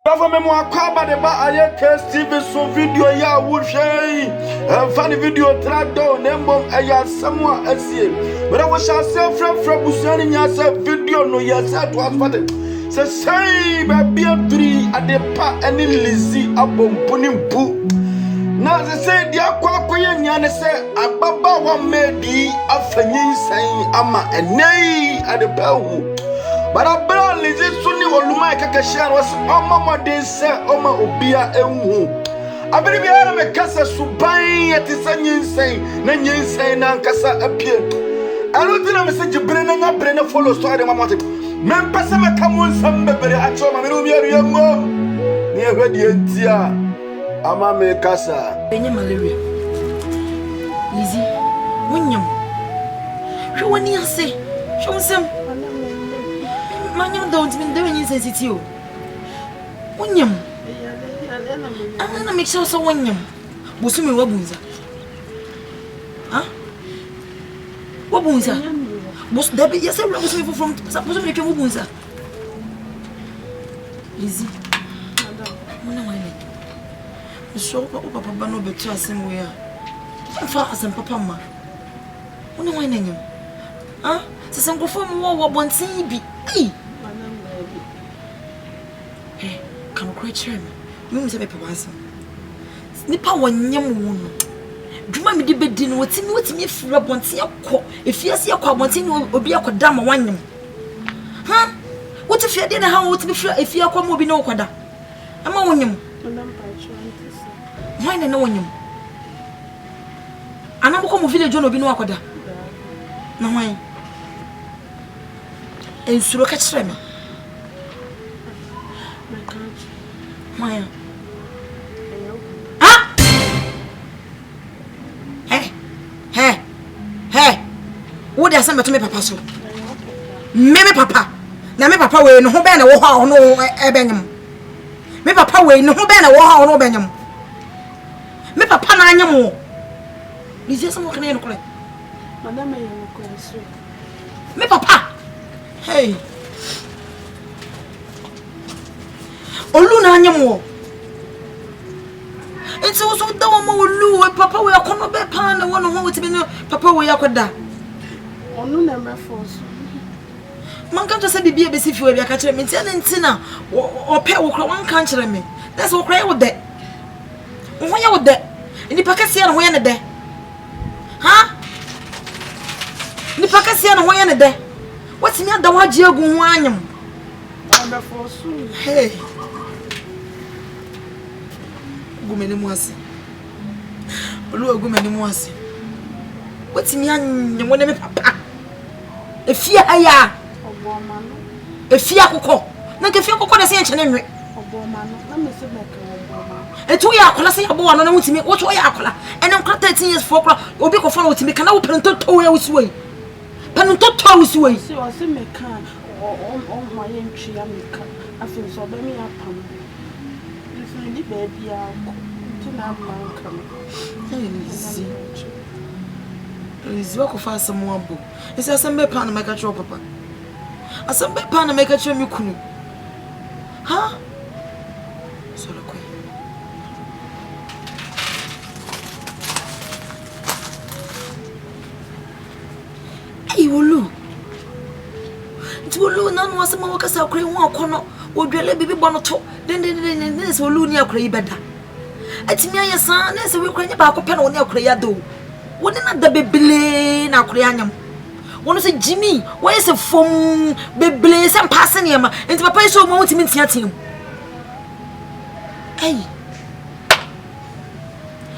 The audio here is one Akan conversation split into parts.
Bonee Akatua de ba aye TV so video ya wo hwei funny video trado nembom aya samwa asie mera wo sha se fra busuani nya se video no ya se to asfate se sei ba bia duri adepa ene lizi abompuni mpu na se sei dia kwakoye nya ne se ababa wa medi afanyin san ama enei adepa wu bara bra lizi suni oluma kakashia was mama de se oma obia enhu abiri biara me kasa suban etisanyin sen na nyin na nkasa apie alutina me se jibre na ngabre na follow story mama te men pese me kamon sam bebere acho ma me no biaru yammo ni ehwadi entia ama me kasa enye malaria lizi wonyam hwe woni ase hwe nsem Manyam don't mean doing sensitive. Wonyam. Ana make sure so wonyam. Bosumi wabunza. Ha? Wabunza. Bos dabi yesa bosumi from bosumi ke wabunza. Lizi. Mona wane. So papa ba no betu asem we a. Fa asem papa ma. Mona wane nyam. Ha? Sese ngofo mo wo bontin bi. Ei. Can cry chairman. You must have a pass. Nipa wanyam wono. Dwuma me de bedi no wotimi afira bonte akọ. Efiase akọ bonte no obi akoda ma wanyam. Ha? What if you dey na ha wotimi afira efia akọ ma obi na okoda. Ama wanyam. Why na wanyam? Ana boko mo village no obi na akoda. Na why? Ensuro ka kire me. Maya. Ah! Hey. What does somebody to me papa so? Me papa. Na me papa we no ho be na wo ha no ebenyam. Me papa we no ho be na wo ha no ebenyam. Me papa na anyam wo. Ni je some kan e no kole. Madam e no kole so. Me papa. Hey. Olu na anyam wo. Enti wo so da wo ma olu we papa we akono be pa na wo no ho wetime no papa we akoda. Onu na me force. Man kan to say bibia be si fi we aka kire me enti na ntina o pe wo kro wan kan kire me. That's wo kra wo de. Wo ya wo de. Ni pa kase na ho ya ne de. Ha? Ni pa kase na ho ya ne de. Whatimi ada wa ji agu ho anyam. Na force. Hey. Gumeni muase. Olu agumeni muase. Wetimi anya wona me papa. Efia aya. Oboma no. Efia kokko. Na ke fia kokko na se enche ne nwe. Oboma no. Na me se beka oboma. Etu ya akola se yabo wano na wutimi. Wocho ya akola. Ene nkra 13 years for okra. Obi ko fo na wutimi kana wo pento to ya wusuwe. Pento to wusuwe. Se o se meka o ma ye ntwi ya meka. Afi so be me apam. Ni baby ya ko. Na manka. Is wako fa asemo abo. Ese asembe pa na make sure papa. Asembe pa na make sure me kunu. Ha? Solo kwe. Ei wolu. Wolu na no asema wakasa kure ho akono. Odwele bibi bono to. Den se wolu ni akure ibeda. Atimi ayesa na se we kura nya ba ko pe na woni akure ya do. Woni na da bebele na akure anyam. Woni se Jimmy, why is fom bebele se mpase ne ma. Enti papa iso mo wotimi ntia tim. Ei.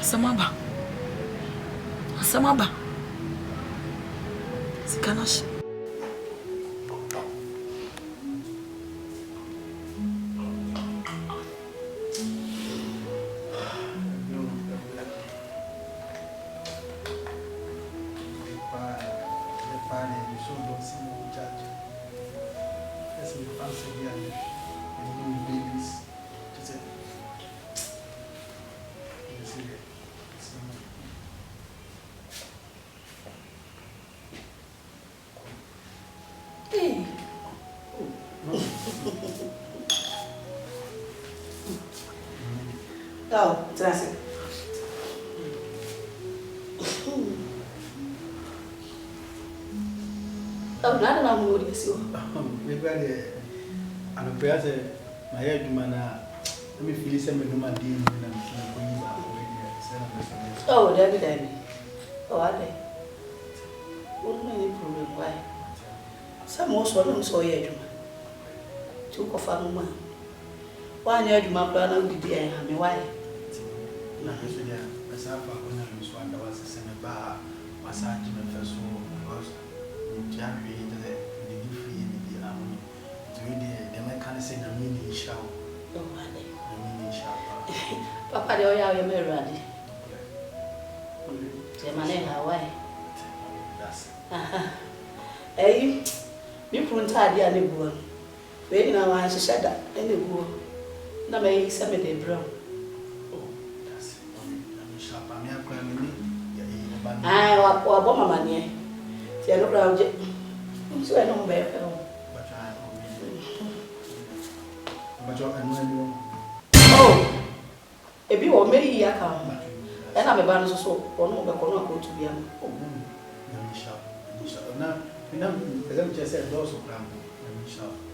Samaba. Sikanashi. Oh, that's it. Oh, not an hour would you see? Maybe I'm a prayer. My head, man, let me feel some of my deal and I'm going back already. Oh, Debbie. Oh, are they? What many problem? Why? Some most of them saw you. Took off a woman. Why near you, my brother, did you have me? Why? As I found when I was one, there was a cinema massage in the first room because Jerry did the free in the army. The man can't say the mini shower. Oh, honey. The mini shower. Papa, they are your married. Germany, Hawaii. That's Eh, you couldn't tie the other one. Wait, now I said that any woman. No, may send me the brown. I want my money. See, I look around it. So I don't bear. Oh, if you were me, I come. And I'm a banner so or no, but go to be now, you know, let just say those who come.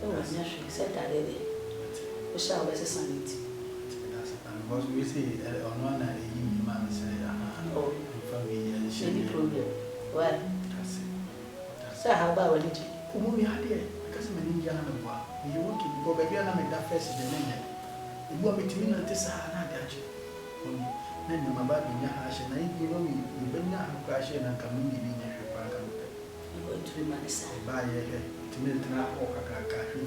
Oh, naturally, said that lady. We shall be a sanity. Because we see on one man say, Oh, any problem. Well, so how about when it? we had it because I'm in Indiana. You want to go back and make that first in the minute. You want me to mean that this is not that. Then my bad in your house and I give me, you better not crash and come in your park. You're going to be my son. Buy a to milk or a car, the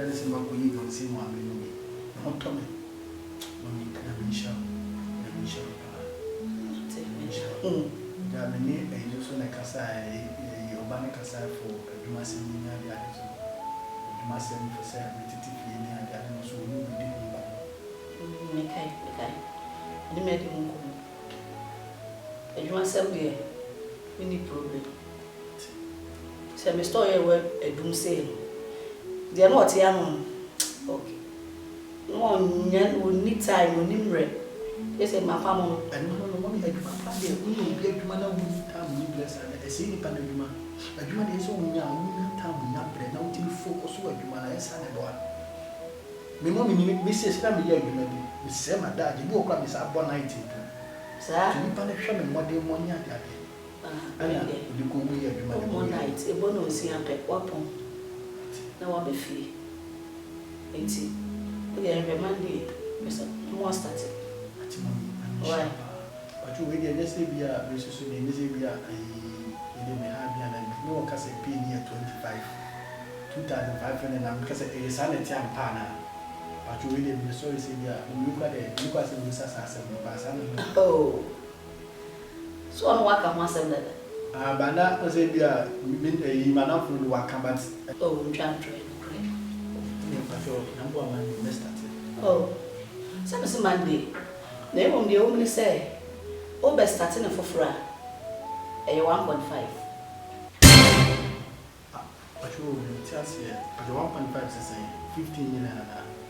other is not going to see one minute. Not Tommy. Let me show. Let me show. Germany, a use on a Casai, Obana Casai for a Dumasin in the other. Dumasin for sale, repetitively in the other, so we will be doing. Okay. I made him go. And you must say, we need problem. Say, my story where a doom say. They are not young. Okay. No, you need time, you need bread. They say, my family, and no one had my family, we will be a man of time, we bless and a silly panama. A human is only young, time, not bread, now till focus where you man is and a boy. My mommy, Mrs. Family, you may be, Miss Emma, Dad, you walk up, Miss Abonite. Sir, you punish him more than 1 year. You go away every one night, a bono see a pet weapon. Now I'll be free. 80. We are every Monday, Mr. More started. Why? But you wait, let's say, be a resource in this area. I may have no one can say pay near 25, 2,500, and I'm because it is sanity and pana. But you really be sorry, say, look at it, look at the Mrs. Oh, so I'm working once a letter. But that was a man of the work, but oh, I'm trying to train. Number one, you missed it. Oh, some is Monday. They won't be only say, oh, best starting a for fra a 1.5. But you will tell you, but the 1.5 is saying 15 million.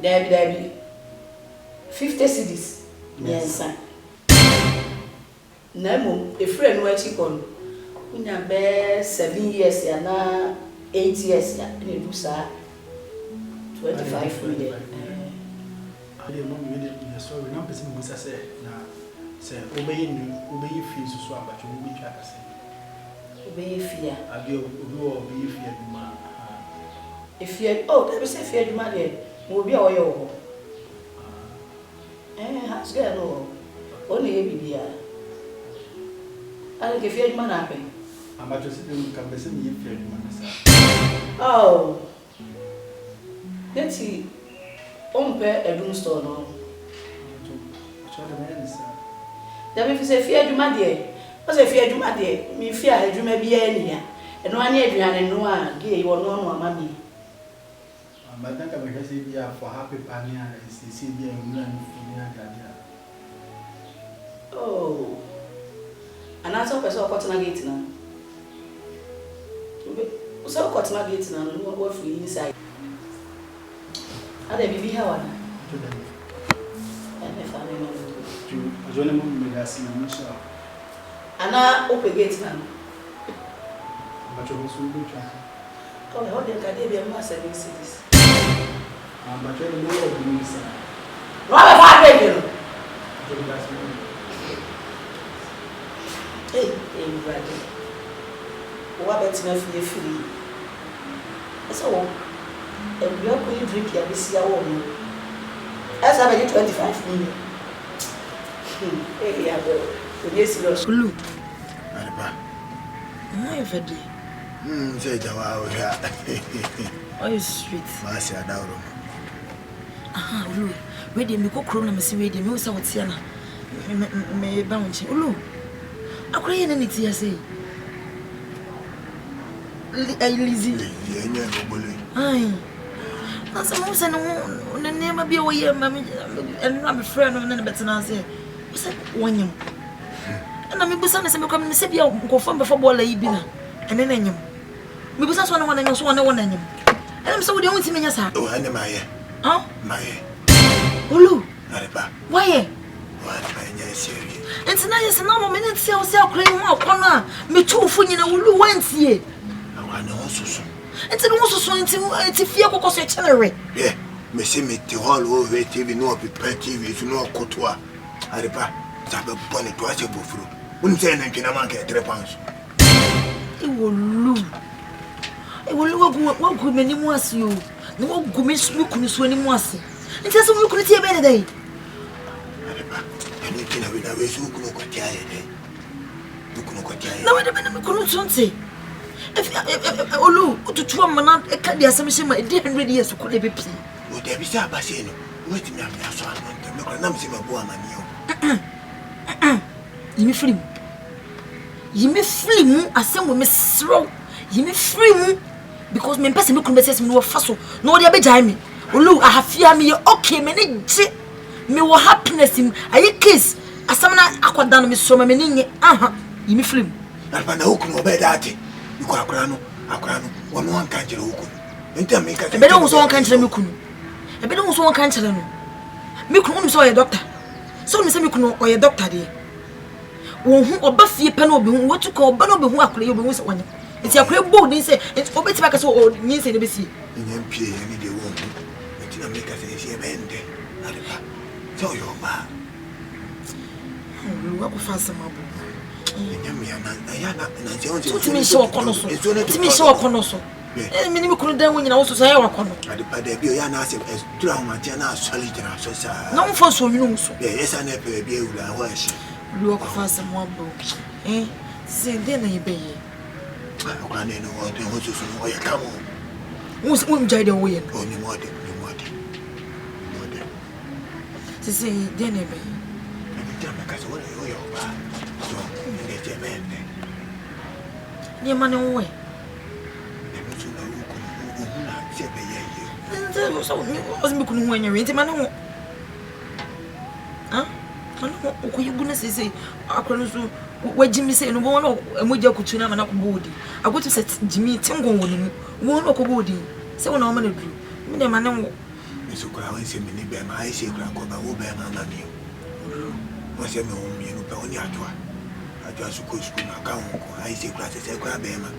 Debbie, 50 cities. Yes, sir. No, a friend where she gone. We have been 7 years, and 8 years, and it was 25 million. I don't know, sorry, no person was say, now, say, obey fees to swap, but you will be track. Obey fear. I do obey fear, man. If you, oh, there was a fear, money, will be all your. Has got no, only a bit. I don't give you money happy. I'm not just sitting, come listen to you, man. Oh, let's see. On pair a room store no. There is a fear to my dear. What's a fear to my dear? Me fear I do maybe any. And one year, and no one gay or no, mammy. But then I will say, for happy pania is the CB and Gadia. Oh, and that's all person cotton gate now. So cotton gate now, no more free inside. Ada bibi hawa na. And if I remember. I don't know me that's in a mission. And I open gates now. But you also do try. Oh, how did I be a master in cities? But you know what you need, sir. What have I been? Hey, brother. What about me for you free? So, and we are going to drink your this year. As I made 25 million. Hey, I will. Yes, you're Blue. Ariba. My fedi. Say jawa o ya. Oh, you street. Ma se adawro. Aha, Blue. We dey me ko krom na me se we dey me wo sa wotia na. Me ba wonche. Blue. Akora ye na ne ti ase. Lizi. Enye obolo. Ai. Na se mo se no ne ma bia wo ye ma me na me friend no na betena ase. Wo se wonyam. Na me busa na se me kwa me se bia ko fam be fa bola yi bi na. Ene na nyam. Me busa so na wona nyam so wona wona nyam. Ene me se wo dey won ti me nya sa. O ene maye. Huh? Maye. Olu. Ariba. Why? Wa na nya seri. Enti na yes na mo me ne tie o se akora yi ho akọ na me tuufo nyina Olu wantie. Awa na osusu. Enti no soso enti fie kokoso e chenere. Yeah. Me se me te hall o we TV no be TV so no Akatua. Ariba. Sabe bone to ase bofuro. Unu se na ntwena man ka 3 pounds. Olu wagu meni mu ase o. Na wagu me kunu so ni mu ase. Enti se mu kunu tie be ne dai. Ariba. Enu kina we na we su kunu ko tia ye dai. Du kunu ko tia ye. Na we de be na me kunu tonte. Olu ututu amana e ka dia asem shema e 100 years ko de be pi. O de bi sa ba se no. Wait me am ya so anu ntem. Me ko na me se mabu amani o. Yimi film asem wo me sro. Yimi film because me person me kunu be say me no fa so. No de abegya me. Olu ahafia me okay me ne je. Me wo happiness him. Aye case asem na akoda no me so me ne nye. Aha. Yimi film. Alba na hukunu obedate. Iko akora no wono wan kan kire hukunu. Enta me ka. Ebe de wo so wan kan kire me kunu. Ebe de wo so wan kan kire no. Me kunu so ye doctor. So me say me kunu o ye doctor de. Wo hu oba fie pe na obi hu wotu ko oba na obi hu akora ye obi hu se wanya. Enti akora bo din se obeti ba ka so o nyi se ne be si. Nyem pie ye ni de wo hu. Enti na me ka se sie bende. Alba. So yo ma. Olu ko fa sama bo. Nyem ya na nje onje. Tuti me show kono so. Tuti me show kono so. Me ni me kunu dan wo nyina wo so so ye wa kono. Alba de bi o ya na ase tura ho matia na solid na so sa. Na mo fo so nwinu so. Esa na pe bi ewura ho ahye. Olu ko fa sama bo. Se de na ye be ye. Akwa na no wo de ho so so no ye kamo. Wo mjai de wo ye. O ni mode. Se de na be ye. Enti ka so wo yo ba. So ni de bende. Ni ma ne wo we. So was me kunu wanya enti ma ne wo. Ah? Mana ko yugu na sese akrono so wajimi se no bo no emoja kutu na mana ko bodi. Agotu se jimi tingon woni mu. Wo no ko bodi. Se wo na o ma na duru. Me de ma ne wo. Eso kura wan se me ni be ma ai se kura ko ba wo be ma ma mi. Wo se me o mi no be oni atwa. Atwa su ko na ka won ko ai se kura be ma.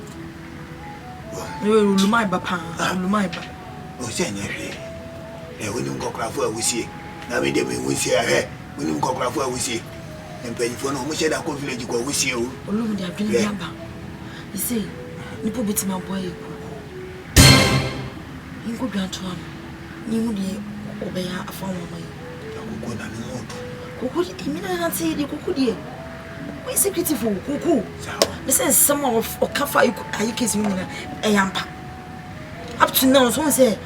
Yo lumai ba pa. Lumai ba. O se nya hwe. Woni ngokra fo awusie. Na me de me wusie ahwe. Woni ngokra fo awusie. Empanyifo no mo sheda ko village ko awusie o. Olum de adwene bi aba. You say nipo betima boy ko. Ingo dwanto am. Ni mu de obeya afa wo mai. Akoko na no moto. Koko di mina na say di koko di. We security for koko. Sawa. This is some of okafa ayi case mu na eyampa. Up to now so say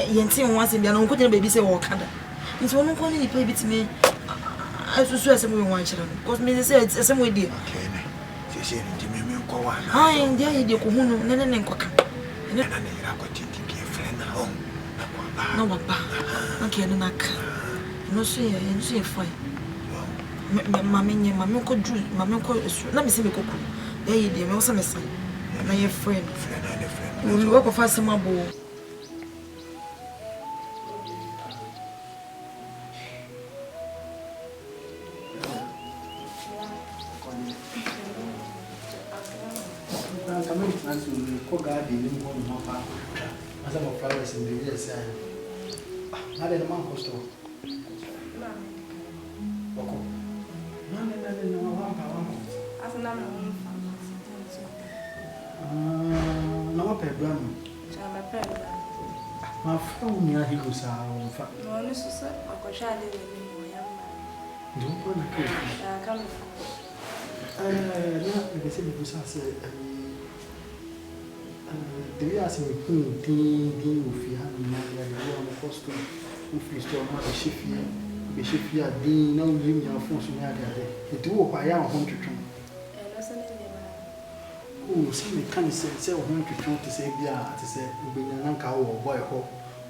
yenti won ase bia no nko de baby say wo kada. Nti won nko ni nipa bitime asusu asem we wan kire no. Because me say asem we di. Okay ne. Se ni me nko wa na. Ai ndia ye de ko hunu ne nko ka. Na ne ira ko tinti bi friend na home. Na ko ba. Na wa ba. Na ke no na ka. No so ye nso ye fine. Mami ko dru, mami ko na me se me koku. Ye de me wo se me san. Na ye friend. Olu ko fa se mabo. and to cook garden in one of my as I'm a flowers in the years. Not in a month or so. No, pay Bram. My phone near he goes out. No, this is a question. Don't want to come. They said because I said, they asked me, if you have no costume, if you still not a shifty, be shifty, being no living your phone. It will I am home to try. Oh, some can say, home to try to say, yeah, to say, Ubinanka or boy,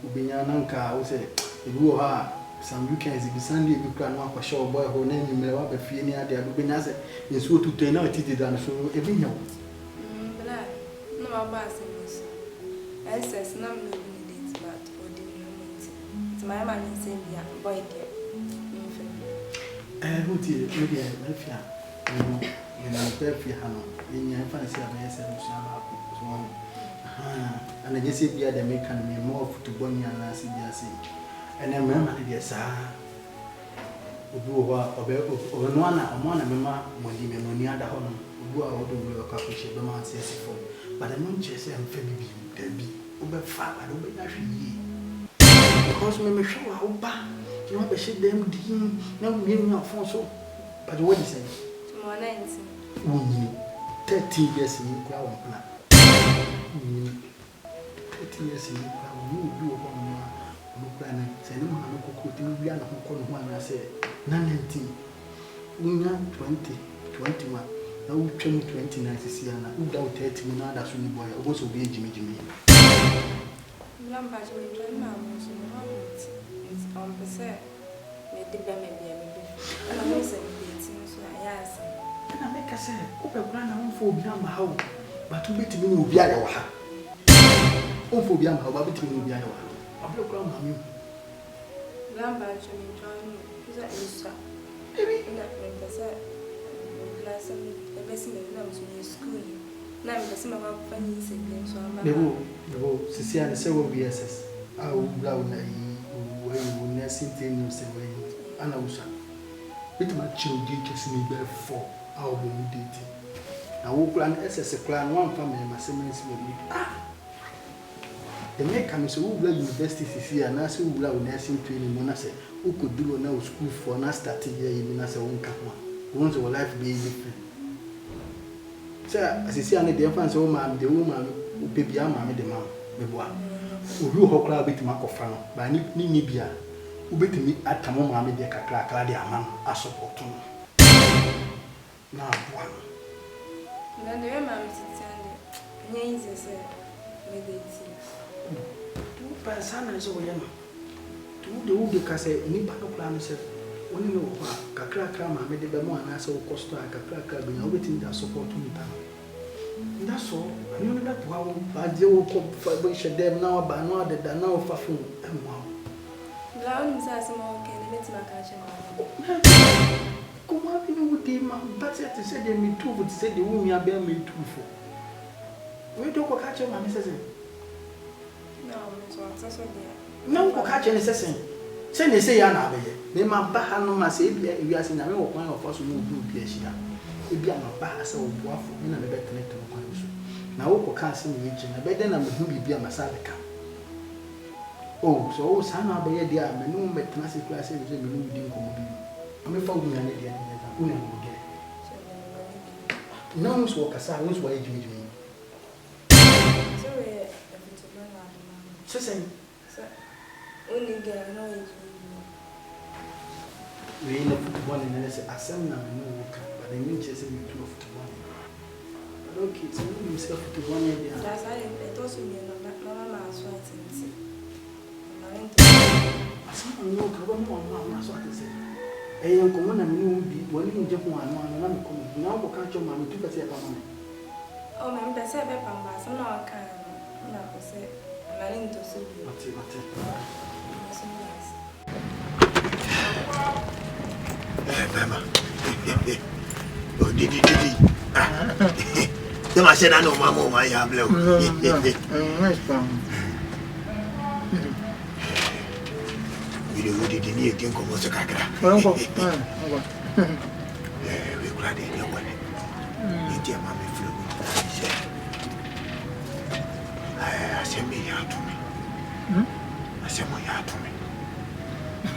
Ubinanka, who said, it will have. Some weekends, if Sunday, you can walk a show boy who name you may have a few near there, but Benazet is so to turn out it and so every no. No, I'm passing. I says, no, but it's my man in Sambia, boy, dear. Who did maybe a mafia? You know, Berfia Hano, in your fancy of myself, and I just say, yeah, they make me more to Bonnie and Lassie. And then remember, yes, Ubu or Mona Mamma, when you may money at home, Ubu or the work of the man says for. But I won't just say, I'm Febby, Debbie, Uber Fat, I don't be naturally. Because me show how bad you want to shake them, Dean, no meaning of so. But what is it? Tomorrow 19. 30 years in the ground plan. 30 years in the ground, you do upon me. Send him a local to be an one. I said, 19, 20, 21. Now, 29 is here, and without 30 minutes, that's when boy also be Jimmy. Lambert will join my house in the moment. It's on the set. Made the baby, and I was a bit, so I asked. And I make a say, open grand home for Biama how, but to beat me will be our ha. Oh, for Biama, but between me, I broke around my meal. Lambert, you join me. Is that you, sir? Maybe not make a set. Last time, the best in the numbers in school. Now, the same about funny siblings. So I'm the Cecilia and several BSS. I will blow where you will nursing things away. And I was with my children to see me there for our dating. I will plan SS plan one family, my siblings will be. The make comes to Ubla University here and as Ubla nursing training. When I say, who could do now school for an starting here in as a one couple. Once our life be different. Sir, as you see, I need the infants, oh, ma'am, the woman who baby, mammy, the ma'am, the boy. Who hockler bit Macofano, by Nibia, who bit me at Tamon, mammy, the Cladia man, a support. Now, one. Then the mammy sits and names is a two persons over young. Two the old cassette, Nipato plan said. When you know Kakra made the Bemo and I saw Costa, Kakra being everything that support me. That's all. I know that wow, but you will come for them now, but now that they now for food. And wow. Brown says more can let my catch. Come up in with him, but to say they me too would say the woman are bear me too for. We don't catch him, Mrs. No, catch any session. Say they say, Anna, they might buy no mass. If you are saying, I know one of us will do Piercia. If you are not bad, so waffle in a better connect to the country. Now, who can't see me reaching a better than who be a massacre. Oh, so son of a dear, I know but classic classes and we didn't come. I'm a phone and again. No one's walk aside, who's why you me. So, only girl, no, we in the football and I say, I send them no work, but they mean chasing me to football. But okay, so you yourself to one idea. That's I also mean, Mamma's right and say, I saw no Mamma, so I say. A young woman, I knew be one in Japan, and I'm coming. Now, what can't your mammy took us here? Oh, I'm the seven pampas, and now I can. Not say, I'm running to see you. Mama. Oh, did. The machine I know my mom, I have low. We didn't need to come to Kakra. We glad in your way. Dear Mammy flew. I send me out to me. I send my out to me.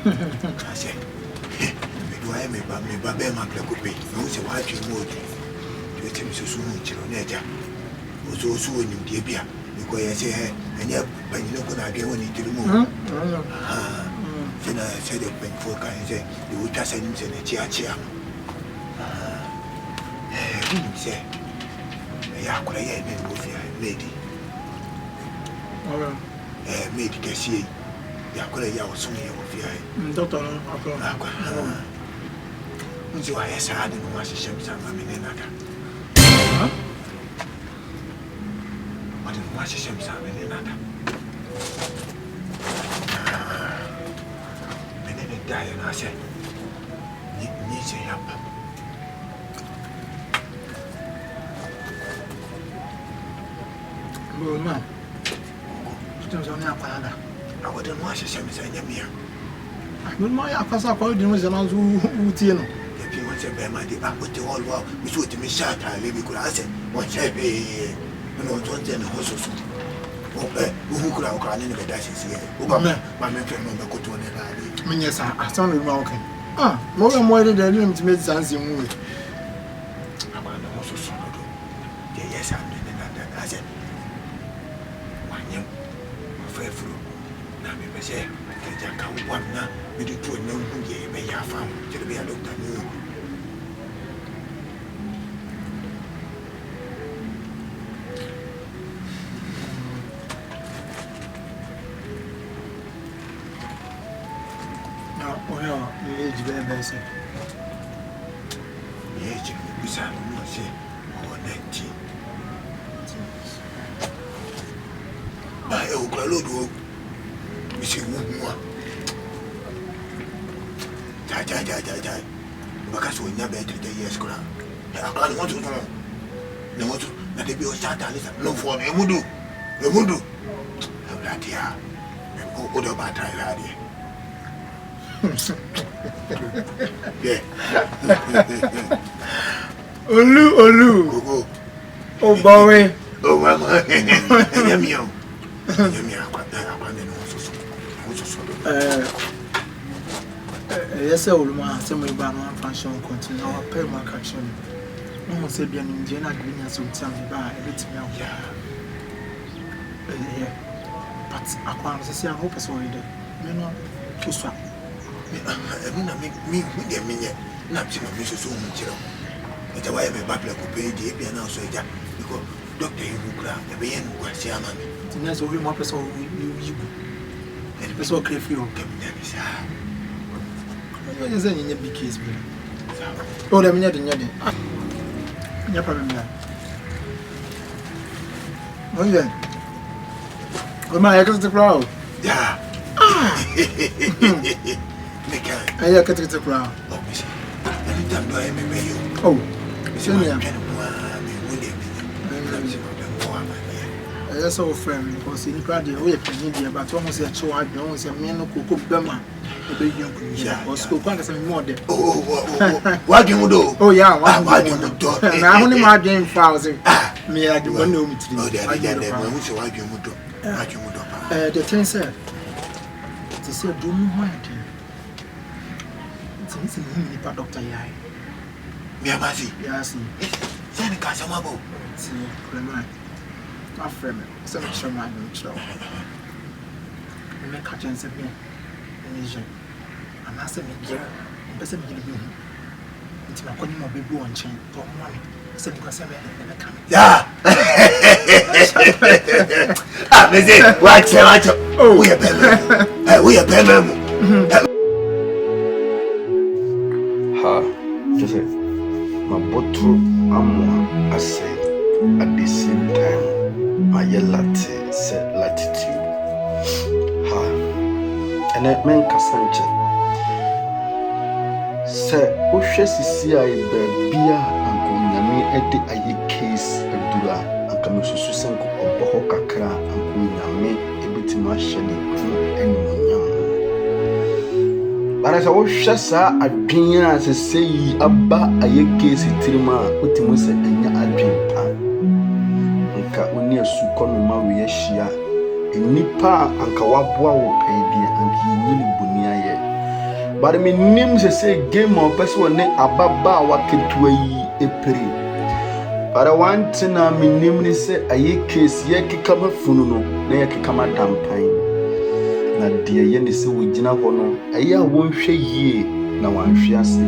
I said, do I make me Babel Maclacope? No, so why you moved? You tell me so soon, Chironeja. Was also in Debia, because I say, and yet, but you know, when I get one into the moon. Then I said, when folk I say, you would just send him in a chair. Say, I could have been with your lady. Made Cassie. Yakoya was only of Doctor. So I had in my shams and Maminata. What in my shams and Maminata? And then it died, and I said, needs a help. Well, ma'am, it's only a parada. I wouldn't watch a shams and Yamia. But my Akasa called him as an answer who you know. If you want to bear my dear, I put the whole world, which would be shot, I live because I said, what's happy? And what one then also. Who could have gone in the dashes here? My men can remember go to an Yes, I sound remarking. More and more than they didn't make sense in movie. I'm also sorry. Yes, I'm doing that. I said, one young, fair fruit. Now, maybe say, I can't one now. We do to a known who gave me a farm to be a doctor. Well, the age very basic. The age of the son will say, or 19. By Oklahoma, we see one more. Die. Because we never entered the year's crowd. I can't want to know. No, what to be a start. No, for a mudu. A mudu. I'm not here. And go about I yeah. Olu. Oh, boy. Oh, Mama. Yes, old man, some of my function continue our pay my action. Almost a bien in Jena Green as some time by a bit now. But I can't say I hope it's already. Men to swap. I mean, me, not to my Mrs. Omen. It's a way of a butler who paid the Apian also because Doctor Hugh, the man was Yaman. And that's all we want us all you. And it's all clear for you. Is any big case? Oh, let me not in your day. No problem. Oh, yeah. Oh, my, I got the crowd. Yeah. I got the crowd. Anytime do I remember you? Oh, senior. That's all friend because in Pradi, we are Canadian, but almost a show. I don't say, me no cook Bema. Or school quite some more. Oh, what can you do? Oh, yeah, what do you do? And I only my game files. Me, I do one know me to do. The thing said, to say, do me white. It's missing him, Doctor Yai. Miamasi, yes, send a Casamabo. See, Clement. My friend, some Sherman, show. Make a chance of me. And I said, yeah, doesn't mean you. It's my calling my baby one chain, Tom money. Said because I'm in the camp. Yeah. Ah, Miss, watch out. Oh, we are better. We are better. Ha, just say, my bottle, I say, at the same time, my latte said latitude. And I mean, Cassandra. Sir, who says, see, I bear beer and go, I mean, at the case. dura anka mesusu senko obo ho kakra anko nyame ebetima hyene ku enyam bara sa wo hwɛ saa adwen a sesei aba ayeke sitirima otimo se enya adwen pa anka oni asu konoma we ahia enipa anka waboa wo pɛbi anka yini buni aye bara me nim sesei game o pese woni ababa waketua yi epere bara wantina me nim ni se ayeke sie keka mafunu no na yakeka madampan na de ye ne se wogina ho no aye a wonhwe yie na wanhwe ase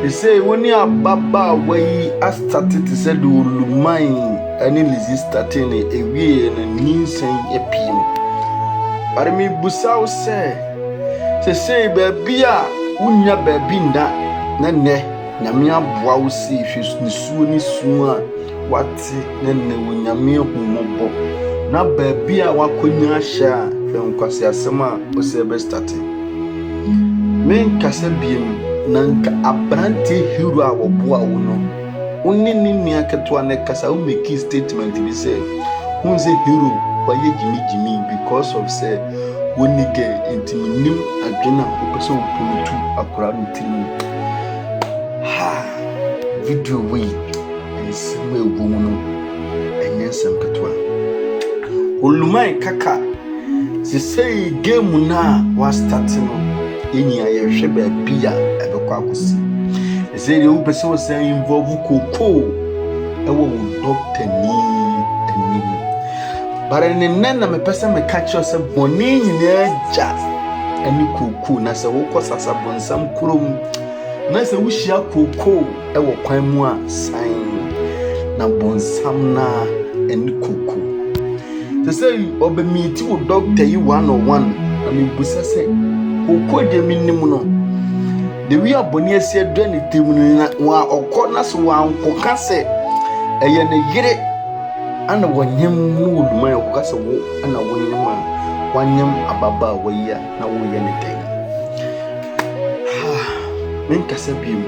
ese woni ababa wayi astarte te se de oluman ani resistance ne ewie na ninsen epiem bare mi busaw se bia unya baby nda na ne nyame aboa wo se hwe ni suo a wati ne wonyame humobo na bia wakonya hya nkwase asema o se be start men kasa biem na nka abrante hero a woboa wo no onni ni akatua ne kasa o make statement bi say hunze hero waye jimi because of say woni ge intiminim adwena o pese o pulutu akora no tirim ha video we ensema ewu no enyensem katua olumai kaka say game na was starting no enya ye hwe ba bia ebekwa akosi say you pese o say involve koko ewo doctor ni ani bare ne nna me pese me catch you say Bonee nyina ani koko na say wo kosasa bonsam kurom na say wo hia koko ewo kwan mu a sign na bonsam na ani koko say obe meet wo doctor yi 101 na me busa say koko de minim no de wi Bonee ase adwa ne temu na wa okona so wa ankoka se eye ne yire ana wonyem no oluma yoka se wo ana wonyem a wanyem ababa waya na wo ye ne den men kasa bim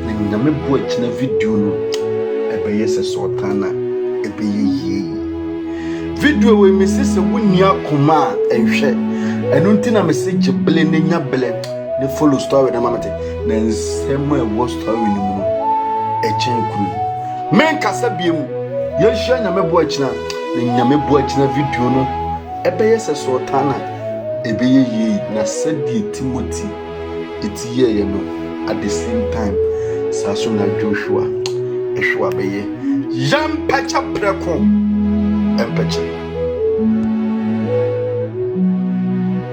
na nyame bo akina video no ebeye se sotana ebeye yi video we mesese wonni akoma enhwe enu ntina message bele ne nya bele ne follow story na mamate na nsemo e wo story ni mu echen kuru men kasa biem ye hia nyame bo akina na nyame bo akina video no ebeye se sotana ebeye yi na sadi Timothy etiye ye no at the same time saso na Joshua ehwa beye yam pacha preko empache